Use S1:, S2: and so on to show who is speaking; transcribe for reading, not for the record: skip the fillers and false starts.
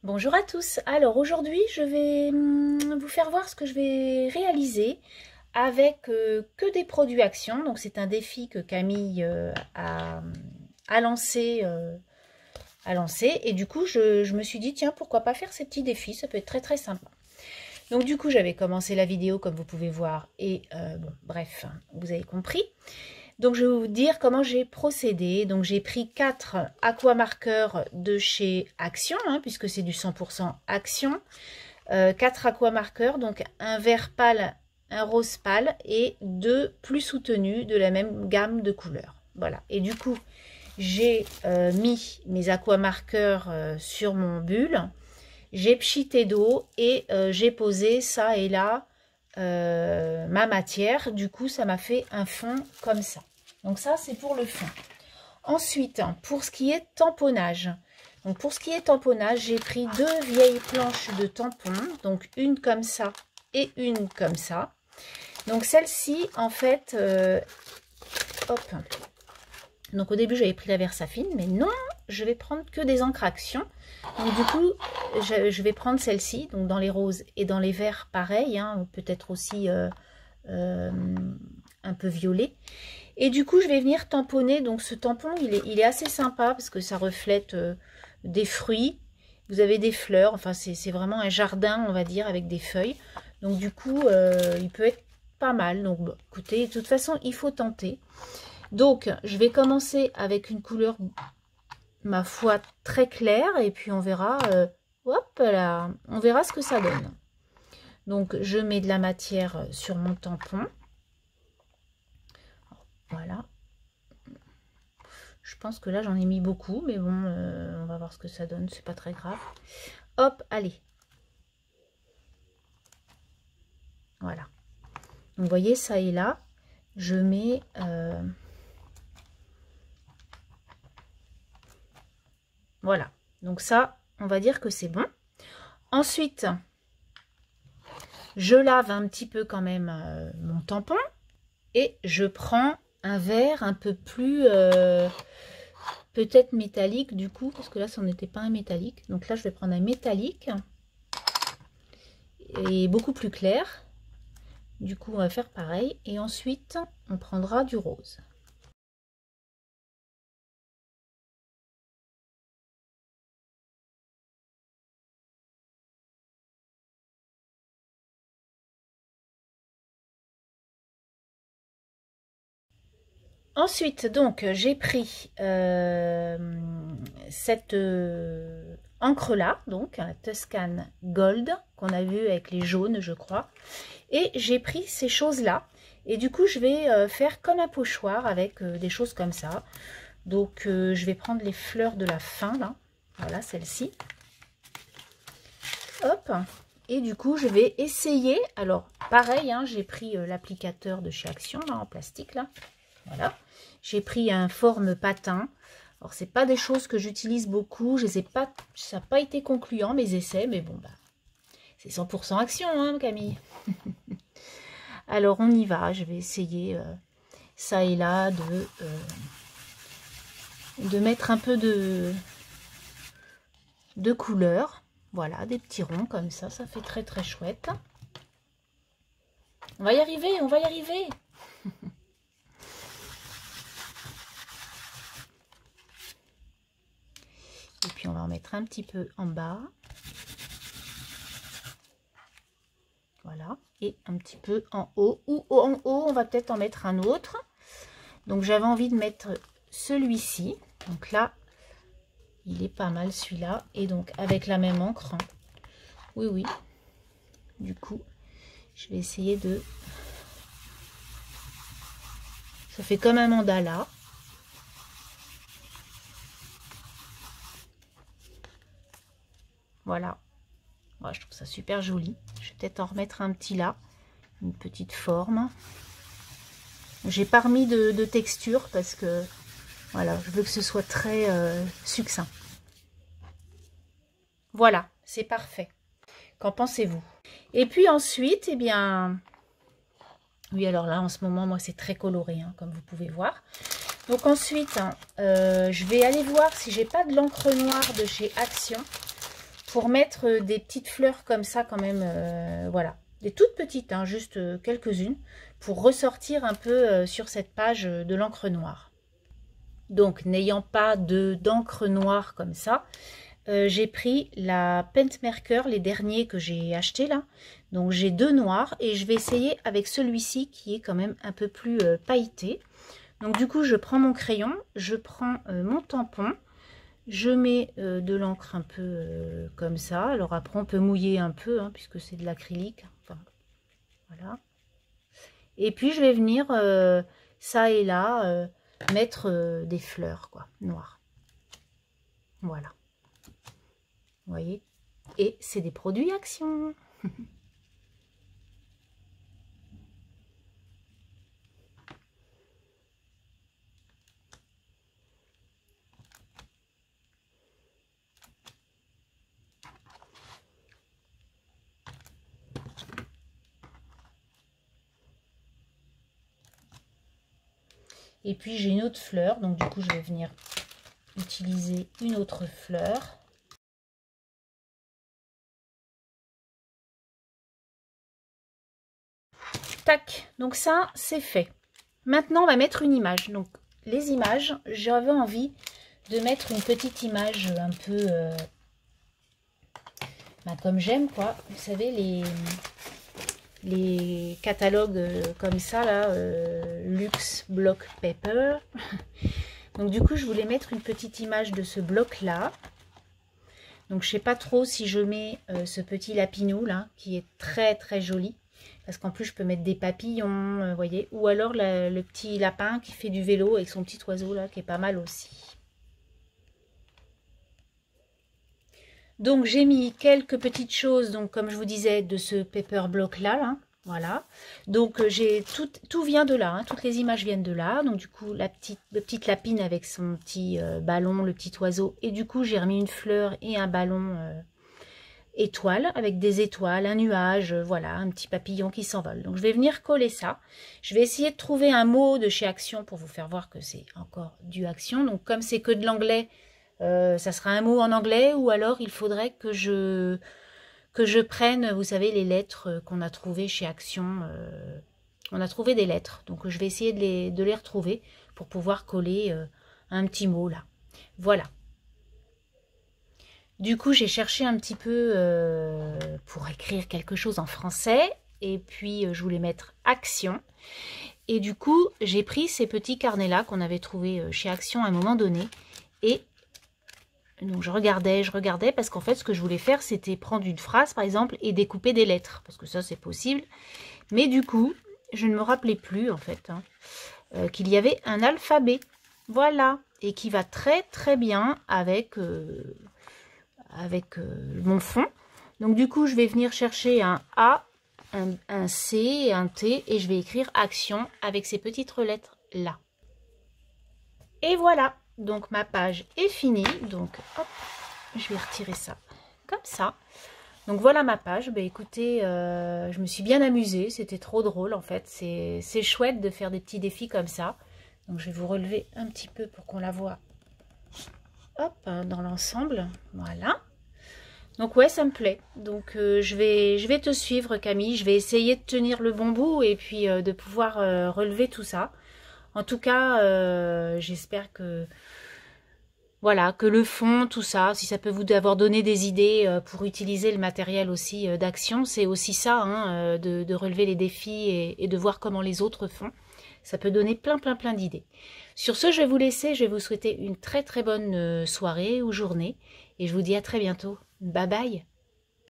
S1: Bonjour à tous. Alors aujourd'hui je vais vous faire voir ce que je vais réaliser avec que des produits Action. Donc c'est un défi que Camille a lancé, et du coup je me suis dit tiens, pourquoi pas faire ces petits défis, ça peut être très sympa. Donc du coup j'avais commencé la vidéo comme vous pouvez voir et bon bref, vous avez compris. Donc je vais vous dire comment j'ai procédé. Donc j'ai pris 4 aquamarqueurs de chez Action, puisque c'est du 100% Action. 4 aquamarqueurs, donc un vert pâle, un rose pâle et 2 plus soutenus de la même gamme de couleurs. Voilà. Et du coup, j'ai mis mes aquamarqueurs sur mon bulle. J'ai pchité d'eau et j'ai posé ça et là ma matière. Du coup, ça m'a fait un fond comme ça. Donc ça, c'est pour le fond. Ensuite, pour ce qui est tamponnage. Donc pour ce qui est tamponnage, j'ai pris 2 vieilles planches de tampons. Donc une comme ça et une comme ça. Donc celle-ci, en fait, hop. Donc au début, j'avais pris la Versafine, mais non, je vais prendre que des encres Action. Donc du coup, je vais prendre celle-ci, donc dans les roses et dans les verts, pareil, peut-être aussi un peu violet. Et du coup, je vais venir tamponner. Donc ce tampon, il est assez sympa parce que ça reflète des fruits. Vous avez des fleurs, enfin c'est vraiment un jardin, on va dire, avec des feuilles. Donc du coup, il peut être pas mal. Donc bon, écoutez, de toute façon, il faut tenter. Donc, je vais commencer avec une couleur, ma foi, très claire. Et puis, on verra, hop là, on verra ce que ça donne. Donc, je mets de la matière sur mon tampon. Voilà. Je pense que là, j'en ai mis beaucoup. Mais bon, on va voir ce que ça donne. C'est pas très grave. Hop, allez. Voilà. Donc, vous voyez, ça et là, je mets... Voilà, donc ça, on va dire que c'est bon. Ensuite, je lave un petit peu quand même mon tampon. Et je prends un verre un peu plus, peut-être métallique du coup. Parce que là, ça n'était pas un métallique. Donc là, je vais prendre un métallique. Et beaucoup plus clair. Du coup, on va faire pareil. Et ensuite, on prendra du rose. Ensuite, donc, j'ai pris cette encre-là, donc, la Tuscan Gold, qu'on a vu avec les jaunes, je crois. Et j'ai pris ces choses-là. Et du coup, je vais faire comme un pochoir avec des choses comme ça. Donc, je vais prendre les fleurs de la fin, là. Voilà, celle-ci. Hop. Et du coup, je vais essayer. Alors, pareil, j'ai pris l'applicateur de chez Action, là, en plastique, là. Voilà, j'ai pris un forme patin. Alors, c'est pas des choses que j'utilise beaucoup. Je sais pas, ça n'a pas été concluant mes essais, mais bon, bah, c'est 100% Action, Camille. Alors, on y va. Je vais essayer ça et là de mettre un peu de couleur. Voilà, des petits ronds comme ça. Ça fait très chouette. On va y arriver, on va y arriver. Et puis, on va en mettre un petit peu en bas. Voilà. Et un petit peu en haut. Ou en haut, on va peut-être en mettre un autre. Donc, j'avais envie de mettre celui-ci. Donc là, il est pas mal celui-là. Et donc, avec la même encre. Oui, oui. Du coup, je vais essayer de... Ça fait comme un mandala. Voilà. Ouais, je trouve ça super joli. Je vais peut-être en remettre un petit là. Une petite forme. J'ai pas remis de texture parce que voilà, je veux que ce soit très succinct. Voilà, c'est parfait. Qu'en pensez-vous? Et puis ensuite, eh bien, oui, alors là, en ce moment, moi, c'est très coloré, comme vous pouvez voir. Donc ensuite, je vais aller voir si j'ai pas de l'encre noire de chez Action. pour mettre des petites fleurs comme ça quand même, voilà. Des toutes petites, hein, juste quelques-unes, pour ressortir un peu sur cette page de l'encre noire. Donc, n'ayant pas d'encre noire comme ça, j'ai pris la Pentmerker, les derniers que j'ai achetés là. Donc, j'ai 2 noirs et je vais essayer avec celui-ci qui est quand même un peu plus pailleté. Donc, du coup, je prends mon crayon, je prends mon tampon. Je mets de l'encre un peu comme ça. Alors après, on peut mouiller un peu, hein, puisque c'est de l'acrylique. Enfin, voilà. Et puis, je vais venir, ça et là, mettre des fleurs, quoi, noires. Voilà. Vous voyez? Et c'est des produits Action. Et puis j'ai une autre fleur, donc du coup je vais venir utiliser une autre fleur. Tac, donc ça c'est fait. Maintenant on va mettre une image. Donc les images, j'avais envie de mettre une petite image un peu comme j'aime quoi. Vous savez les catalogues comme ça là, Luxe Block Paper. Donc du coup je voulais mettre une petite image de ce bloc là. Donc je sais pas trop si je mets ce petit lapinou là qui est très très joli, parce qu'en plus je peux mettre des papillons, vous voyez, ou alors le petit lapin qui fait du vélo avec son petit oiseau là qui est pas mal aussi. Donc j'ai mis quelques petites choses, donc comme je vous disais, de ce paper block là, voilà. Donc j'ai tout vient de là, hein, toutes les images viennent de là. Donc du coup la petite lapine avec son petit ballon, le petit oiseau, et du coup j'ai remis une fleur et un ballon étoile avec des étoiles, un nuage, voilà, un petit papillon qui s'envole. Donc je vais venir coller ça. Je vais essayer de trouver un mot de chez Action pour vous faire voir que c'est encore du Action. Donc comme c'est que de l'anglais, ça sera un mot en anglais, ou alors il faudrait que je prenne, vous savez, les lettres qu'on a trouvées chez Action. On a trouvé des lettres, donc je vais essayer de les retrouver pour pouvoir coller un petit mot là. Voilà. Du coup, j'ai cherché un petit peu pour écrire quelque chose en français, et puis je voulais mettre Action. Et du coup, j'ai pris ces petits carnets là qu'on avait trouvés chez Action à un moment donné, et donc je regardais, parce qu'en fait ce que je voulais faire c'était prendre une phrase par exemple et découper des lettres, parce que ça c'est possible, mais du coup je ne me rappelais plus en fait qu'il y avait un alphabet, voilà, et qui va très très bien avec mon fond. Donc du coup je vais venir chercher un A, un C et un T, et je vais écrire Action avec ces petites lettres là. Et voilà, donc ma page est finie. Donc hop, je vais retirer ça comme ça. Donc voilà ma page. Bah, écoutez, je me suis bien amusée, c'était trop drôle en fait. C'est chouette de faire des petits défis comme ça. Donc je vais vous relever un petit peu pour qu'on la voit, hop, dans l'ensemble. Voilà. Donc ouais, ça me plaît. Donc je vais te suivre Camille. Je vais essayer de tenir le bon bout et puis de pouvoir relever tout ça. En tout cas, j'espère que voilà, que le fond, tout ça, si ça peut vous avoir donné des idées pour utiliser le matériel aussi d'Action, c'est aussi ça, hein, de relever les défis et de voir comment les autres font. Ça peut donner plein d'idées. Sur ce, je vais vous laisser. Je vais vous souhaiter une très bonne soirée ou journée. Et je vous dis à très bientôt. Bye bye.